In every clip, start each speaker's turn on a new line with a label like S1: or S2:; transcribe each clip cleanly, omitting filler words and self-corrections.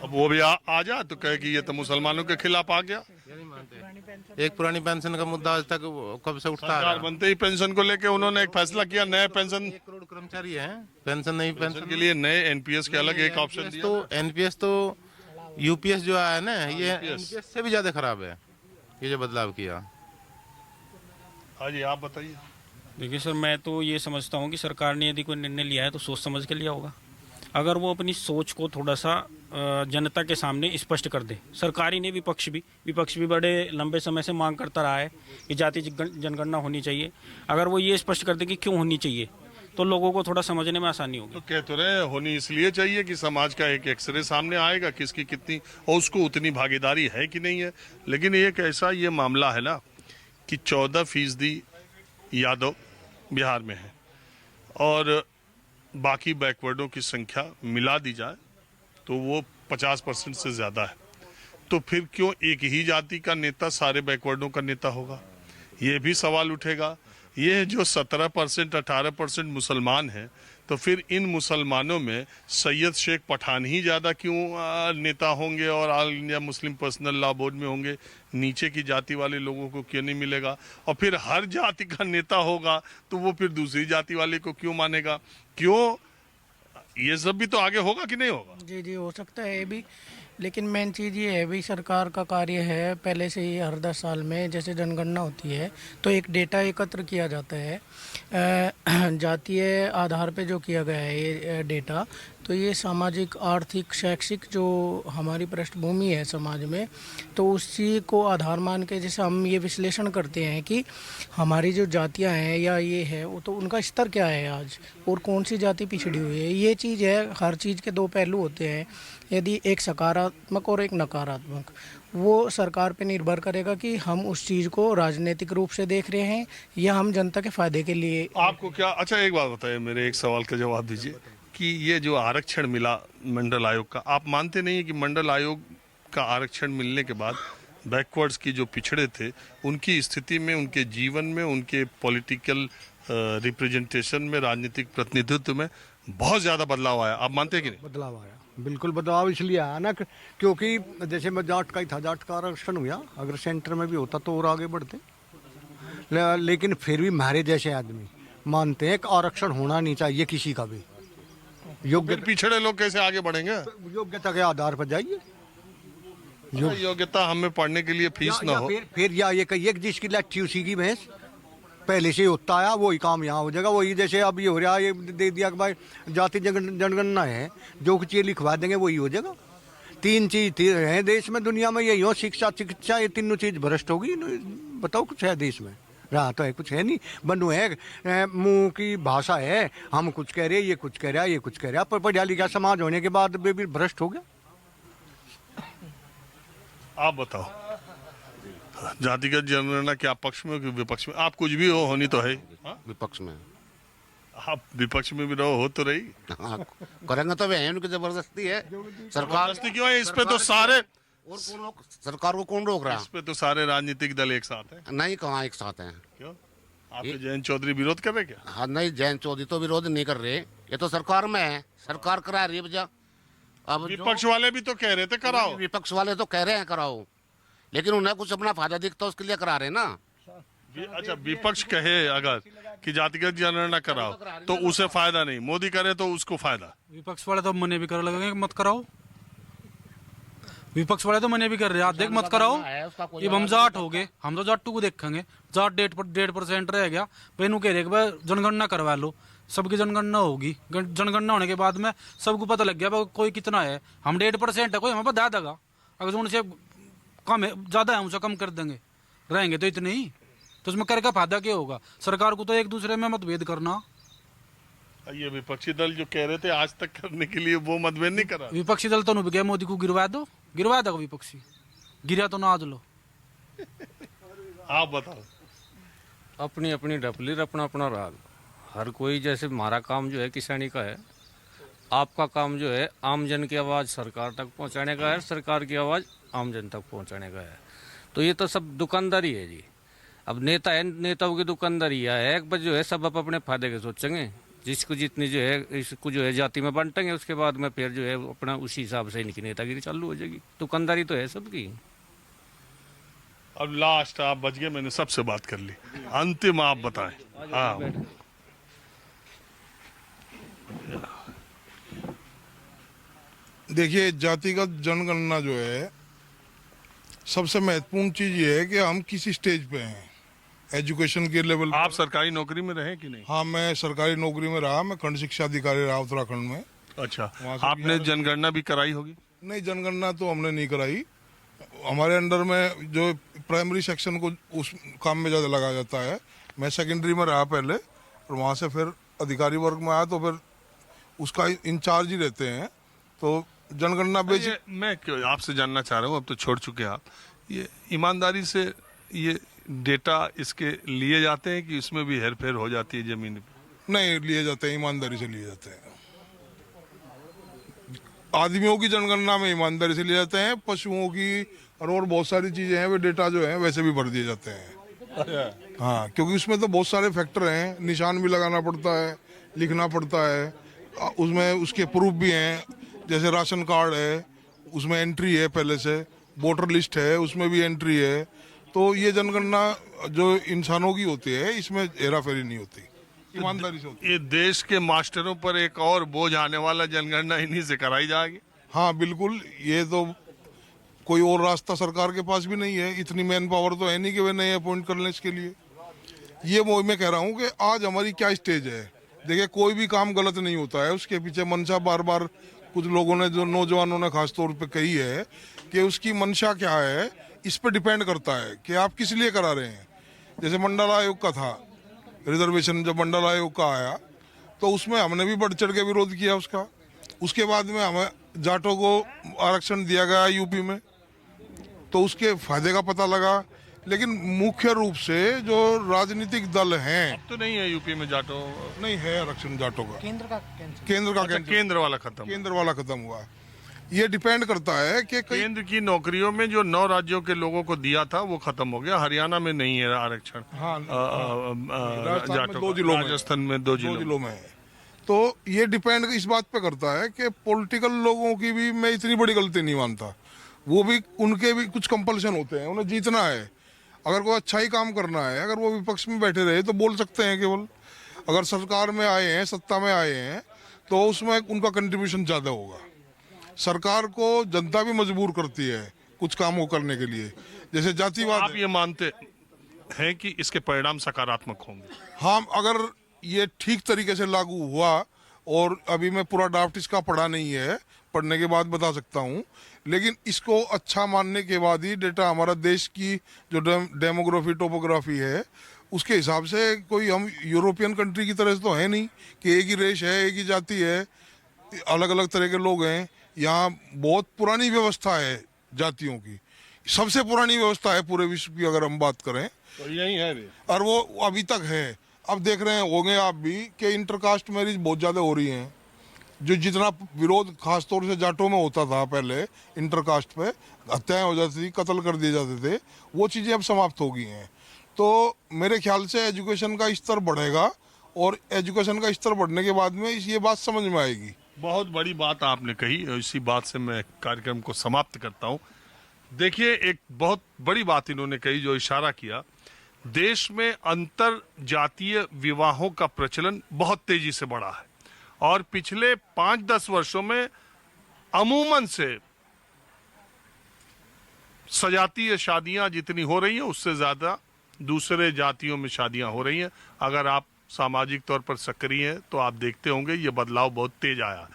S1: अब वो भी आ जा तो कहे कि ये तो मुसलमानों के खिलाफ आ गया।
S2: एक पुरानी पेंशन का मुद्दा आज तक कब से उठता
S1: सरकार
S2: है।
S1: बनते ही पेंशन को लेके उन्होंने एक फैसला किया, नया पेंशन
S2: 1 करोड़ कर्मचारी हैं, पेंशन नहीं,
S1: पेंशन के लिए नए एनपीएस के अलग एक ऑप्शन दिया।
S2: तो एनपीएस तो यूपीएस जो आया ना, ये
S1: UPS
S2: एनपीएस से भी ज्यादा खराब है, ये जो बदलाव किया।
S1: हाँ जी, आप बताइए।
S3: देखिए सर, मैं तो ये समझता हूँ कि सरकार ने यदि कोई निर्णय लिया है तो सोच समझ के लिया होगा। अगर वो अपनी सोच को थोड़ा सा जनता के सामने स्पष्ट कर दे। सरकार ही नहीं, विपक्ष भी बड़े लंबे समय से मांग करता रहा है कि जाति जनगणना होनी चाहिए। अगर वो ये स्पष्ट कर दे कि क्यों होनी चाहिए तो लोगों को थोड़ा समझने में आसानी होगी।
S1: तो कह तो रहे होनी इसलिए चाहिए कि समाज का एक एक्सरे सामने आएगा, किसकी कितनी और उसको उतनी भागीदारी है कि नहीं है। लेकिन एक ऐसा ये मामला है ना कि 14% यादव बिहार में है और बाकी बैकवर्डों की संख्या मिला दी जाए तो वो 50% से ज्यादा है। तो फिर क्यों एक ही जाति का नेता सारे बैकवर्डों का नेता होगा, ये भी सवाल उठेगा। ये जो 17% 18% मुसलमान हैं, तो फिर इन मुसलमानों में सैयद शेख पठान ही ज़्यादा क्यों नेता होंगे और all India Muslim personal law board में होंगे, नीचे की जाति वाले लोगों को क्यों नहीं मिलेगा? और फिर हर जाति का नेता होगा तो वो फिर दूसरी जाति वाले को क्यों मानेगा? क्यों? ये सब भी तो आगे होगा कि नहीं होगा?
S4: जी जी, हो सकता है ये भी, लेकिन मेन चीज़ ये है भी, सरकार का कार्य है पहले से ही हर 10 साल में जैसे जनगणना होती है तो एक डेटा एकत्र किया जाता है जातीय आधार पे जो किया गया है ये डेटा। तो ये सामाजिक, आर्थिक, शैक्षिक जो हमारी पृष्ठभूमि है समाज में, तो उसी को आधार मान के जैसे हम ये विश्लेषण करते हैं कि हमारी जो जातियां हैं या ये है वो, तो उनका स्तर क्या है आज और कौन सी जाति पिछड़ी हुई है। ये चीज़ है, हर चीज़ के दो पहलू होते हैं। यदि एक सकारात्मक और एक नकारात्मक, वो सरकार पे निर्भर करेगा कि हम उस चीज़ को राजनीतिक रूप से देख रहे हैं या हम जनता के फायदे के लिए।
S1: आपको क्या, अच्छा एक बात बताइए, मेरे एक सवाल का जवाब दीजिए कि ये जो आरक्षण मिला मंडल आयोग का, आप मानते नहीं है कि मंडल आयोग का आरक्षण मिलने के बाद बैकवर्ड्स की जो पिछड़े थे उनकी स्थिति में, उनके जीवन में, उनके पॉलिटिकल रिप्रेजेंटेशन में, राजनीतिक प्रतिनिधित्व में बहुत ज्यादा बदलाव आया? आप मानते हैं कि नहीं?
S5: बदलाव आया, बिल्कुल बदलाव इसलिए आया ना क्योंकि जैसे मैं जाट का ही था, जाट का आरक्षण हुआ, अगर सेंटर में भी होता तो और आगे बढ़ते। लेकिन फिर भी हमारे जैसे आदमी मानते हैं कि आरक्षण होना नहीं चाहिए किसी का भी।
S1: फिर पिछड़े लोग कैसे आगे बढ़ेंगे?
S5: योग्यता के आधार पर जाइए।
S1: योग्यता हमें पढ़ने के लिए फीस ना हो,
S5: फिर या ये कहिए कि जिसकी लट्ठी उसी की भैंस, पहले से ही होता है वही काम यहाँ हो जाएगा। वही जैसे अब ये हो रहा है, ये दे दिया कि भाई जाति जनगणना है, जो कुछ ये लिखवा देंगे वही हो जाएगा। 3 चीज है देश में, दुनिया में, यही हो, शिक्षा, चिकित्सा, ये तीनों चीज भ्रष्ट होगी। बताओ कुछ है देश में? रहा तो है कुछ है नहीं, बनु है, मुंह की भाषा है, हम कुछ कह रहे हैं, ये कुछ कह रहा है, ये कुछ कह रहा है, पर पढ़ा लिखा समाज होने के बाद भी भ्रष्ट हो गया।
S1: आप बताओ, जातिगत जनगणना क्या पक्ष में कि विपक्ष में? आप कुछ भी हो, होनी तो है।
S2: विपक्ष में
S1: आप विपक्ष में भी रहो, हो तो रही।
S2: करेंगे तो वे उनकी जबरदस्ती है। सरकार
S1: जबरदस्ती क्यों है? इस पे तो सारे,
S2: और सरकार को कौन रोक रहा
S1: इस पे तो सारे राजनीतिक दल एक साथ हैं।
S2: नहीं, कहाँ एक साथ हैं?
S1: क्यों? आपके जयंत चौधरी विरोध कर रहे क्या?
S2: हाँ, नहीं, जयंत चौधरी तो विरोध नहीं कर रहे, ये तो सरकार में है, सरकार करा रही है वजह। अब
S1: विपक्ष वाले भी तो कह रहे थे कराओ।
S2: विपक्ष वाले तो कह रहे हैं कराओ, लेकिन उन्हें कुछ अपना फायदा दिखता है उसके लिए करा रहे हैं ना।
S1: अच्छा, विपक्ष कहे अगर कि जातिगत जनगणना कराओ तो उसे फायदा नहीं, मोदी करे तो उसको फायदा।
S6: विपक्ष वाले तो मने भी कर लगेंगे मत कराओ। विपक्ष वाले तो मने भी कर रहे हैं, देख मत कराओ। ये हम जाट हो गए, हम तो जाटू को देखेंगे, जाट 1.5% रह गया, वेनू कह रहे भाई जनगणना करवा लो, सबकी जनगणना होगी। जनगणना होने के बाद में सबको पता लग गया कोई कितना है, हम 1.5% है, कोई हमें बता देगा। अगर उनसे कम है, ज्यादा है, उनसे कम कर देंगे, रहेंगे तो इतने ही, तो उसमें करके फायदा क्या होगा? सरकार को तो एक दूसरे में मतभेद करना।
S1: ये विपक्षी दल जो कह रहे थे आज तक करने के लिए, वो मतभेद नहीं करा।
S6: विपक्षी दल तो नहीं गया, मोदी को गिरवा दो, गिरवा दो विपक्षी, गिरा तो ना आज लो।
S1: आप बताओ।
S7: अपनी अपनी डपलीर, अपना अपना राग। हर कोई, जैसे हमारा काम जो है किसानी का है, आपका काम जो है आम जन की आवाज़ सरकार तक पहुंचाने का है, सरकार की आवाज़ आम जन तक पहुंचाने का है। तो ये तो सब दुकानदारी है जी। अब नेता है, नेताओं की दुकानदारी है, एक बार जो है सब अपने फायदे के सोचेंगे, जिसको जितनी जो है इसको जो है जाति में बांटेंगे, उसके बाद में फिर जो है अपना उसी हिसाब से इनकी नेतागिरी चालू हो जाएगी। दुकानदारी तो है सबकी।
S1: अब लास्ट आप बच गए, मैंने सबसे बात कर ली, अंतिम आप बताएं। हाँ,
S8: देखिए, जातिगत जनगणना जो है सबसे महत्वपूर्ण चीज ये है कि हम किस स्टेज पे हैं एजुकेशन के लेवल।
S1: आप सरकारी नौकरी में रहे कि नहीं?
S8: हाँ, मैं सरकारी नौकरी में रहा, मैं खंड शिक्षा अधिकारी रहा उत्तराखंड में।
S1: अच्छा,
S8: वहाँ से
S1: आपने जनगणना भी कराई होगी?
S8: नहीं, जनगणना तो हमने नहीं कराई। हमारे अंडर में जो प्राइमरी सेक्शन को उस काम में ज़्यादा लगाया जाता है। मैं सेकेंडरी में रहा पहले, और वहाँ से फिर अधिकारी वर्ग में आया तो फिर उसका इंचार्ज ही रहते हैं। तो जनगणना बेसिक
S1: मैं क्यों आपसे जानना चाह रहा हूँ, अब तो छोड़ चुके आप, ये ईमानदारी से ये डेटा इसके लिए जाते हैं कि इसमें भी हेरफेर हो जाती है जमीन पे?
S8: नहीं लिए जाते हैं, ईमानदारी से लिए जाते हैं। आदमियों की जनगणना में ईमानदारी से लिए जाते हैं, पशुओं की और बहुत सारी चीजें हैं, वे डेटा जो है वैसे भी भर दिए जाते हैं। हाँ, क्योंकि उसमें तो बहुत सारे फैक्टर हैं, निशान भी लगाना पड़ता है, लिखना पड़ता है, उसमें उसके प्रूफ भी हैं, जैसे राशन कार्ड है उसमें एंट्री है पहले से, वोटर लिस्ट है उसमें भी एंट्री है। तो ये जनगणना जो इंसानों की होती है इसमें हेराफेरी नहीं होती, ईमानदारी से होती है।
S1: ये देश के मास्टरों पर एक और बोझ आने वाला, जनगणना इन्हीं से कराई जाएगी।
S8: हाँ बिल्कुल, ये तो कोई और रास्ता सरकार के पास भी नहीं है, इतनी मैन पावर तो है नहीं कि वे नए अपॉइंट कर लें इसके लिए। ये वो मैं कह रहा हूँ कि आज हमारी क्या स्टेज है। देखिए, कोई भी काम गलत नहीं होता है, उसके पीछे मंशा बार बार कुछ लोगों ने, जो नौजवानों ने खास तौर पे कही है कि उसकी मंशा क्या है, इस पे डिपेंड करता है कि आप किस लिए करा रहे हैं। जैसे मंडल आयोग का था, रिजर्वेशन जब मंडल आयोग का आया तो उसमें हमने भी बढ़ चढ़ के विरोध किया उसका। उसके बाद में हमें जाटों को आरक्षण दिया गया यूपी में, तो उसके फायदे का पता लगा। लेकिन मुख्य रूप से जो राजनीतिक दल हैं,
S1: अब तो नहीं है यूपी में जाटो,
S8: नहीं है आरक्षण जाटों का,
S4: केंद्र का कैंसिल।
S8: केंद्र का
S1: अच्छा, केंद्र वाला खत्म।
S8: केंद्र वाला खत्म हुआ। ये डिपेंड करता है कि
S1: केंद्र की नौकरियों में जो 9 राज्यों के लोगों को दिया था वो खत्म हो गया। हरियाणा में नहीं है आरक्षण।
S8: हाँ, राजस्थान में
S1: जाटों
S8: 2
S1: का।
S8: जिलों में,
S1: राजस्थान में 2 जिलों में।
S8: में है। तो ये डिपेंड इस बात पे करता है कि पॉलिटिकल लोगों की भी मैं इतनी बड़ी गलती नहीं मानता। वो भी, उनके भी कुछ कंपल्सन होते हैं, उन्हें जीतना है। अगर कोई अच्छा ही काम करना है, अगर वो विपक्ष में बैठे रहे तो बोल सकते हैं केवल। अगर सरकार में आए हैं, सत्ता में आए हैं, तो उसमें उनका कंट्रीब्यूशन ज़्यादा होगा। सरकार को जनता भी मजबूर करती है कुछ कामों करने के लिए, जैसे जातिवाद।
S1: आप ये मानते हैं कि इसके परिणाम सकारात्मक होंगे?
S8: हाँ, अगर ये ठीक तरीके से लागू हुआ, और अभी मैं पूरा ड्राफ्ट इसका पढ़ा नहीं है, पढ़ने के बाद बता सकता हूँ, लेकिन इसको अच्छा मानने के बाद ही डेटा हमारा देश की जो डेमोग्राफी टोपोग्राफी है उसके हिसाब से, कोई हम यूरोपियन कंट्री की तरह से तो है नहीं कि एक ही रेश है, एक ही जाति है, अलग अलग तरह के लोग हैं। यहाँ बहुत पुरानी व्यवस्था है जातियों की, सबसे पुरानी व्यवस्था है पूरे विश्व की अगर हम बात करें,
S1: तो यही है भी।
S8: और वो अभी तक है। अब देख रहे होंगे आप भी कि इंटरकास्ट मैरिज बहुत ज़्यादा हो रही हैं। जो जितना विरोध खास तौर से जाटों में होता था पहले, इंटरकास्ट पे हत्याएं हो जाती थी, कत्ल कर दिए जाते थे, वो चीज़ें अब समाप्त हो गई हैं। तो मेरे ख्याल से एजुकेशन का स्तर बढ़ेगा, और एजुकेशन का स्तर बढ़ने के बाद में ये बात समझ में आएगी।
S1: बहुत बड़ी बात आपने कही, और इसी बात से मैं कार्यक्रम को समाप्त करता हूं। देखिए, एक बहुत बड़ी बात इन्होंने कही, जो इशारा किया, देश में अंतर जातीय विवाहों का प्रचलन बहुत तेजी से बढ़ा है, और पिछले 5-10 वर्षों में अमूमन से सजातीय शादियां जितनी हो रही हैं उससे ज्यादा दूसरे जातियों में शादियां हो रही हैं। अगर आप सामाजिक तौर पर सक्रिय हैं तो आप देखते होंगे ये बदलाव बहुत तेज आया।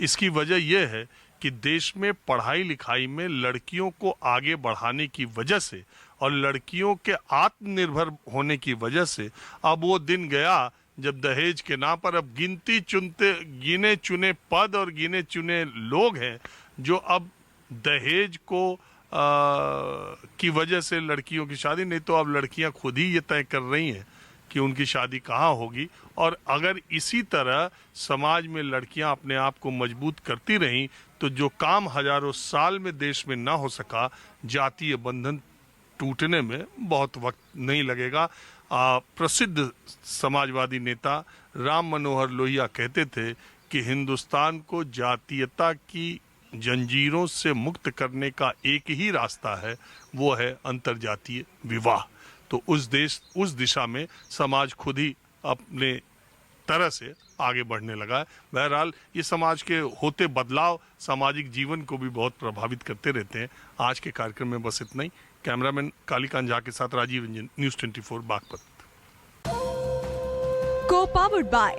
S1: इसकी वजह यह है कि देश में पढ़ाई लिखाई में लड़कियों को आगे बढ़ाने की वजह से और लड़कियों के आत्मनिर्भर होने की वजह से अब वो दिन गया जब दहेज के नाम पर अब गिने चुने पद और गिने चुने लोग हैं जो अब दहेज को की वजह से लड़कियों की शादी, नहीं तो अब लड़कियां खुद ही ये तय कर रही हैं कि उनकी शादी कहाँ होगी। और अगर इसी तरह समाज में लड़कियां अपने आप को मजबूत करती रहीं तो जो काम हजारों साल में देश में ना हो सका, जातीय बंधन टूटने में बहुत वक्त नहीं लगेगा। प्रसिद्ध समाजवादी नेता राम मनोहर लोहिया कहते थे कि हिंदुस्तान को जातीयता की जंजीरों से मुक्त करने का एक ही रास्ता है, वो है अंतर्जातीय विवाह। तो उस दिशा में समाज खुद ही अपने तरह से आगे बढ़ने लगा है। बहरहाल ये समाज के होते बदलाव सामाजिक जीवन को भी बहुत प्रभावित करते रहते हैं। आज के कार्यक्रम में बस इतना ही। कैमरामैन कालीकांत झा के साथ राजीव रंजन, न्यूज़ 24 बागपत।
S9: को पावर्ड बाय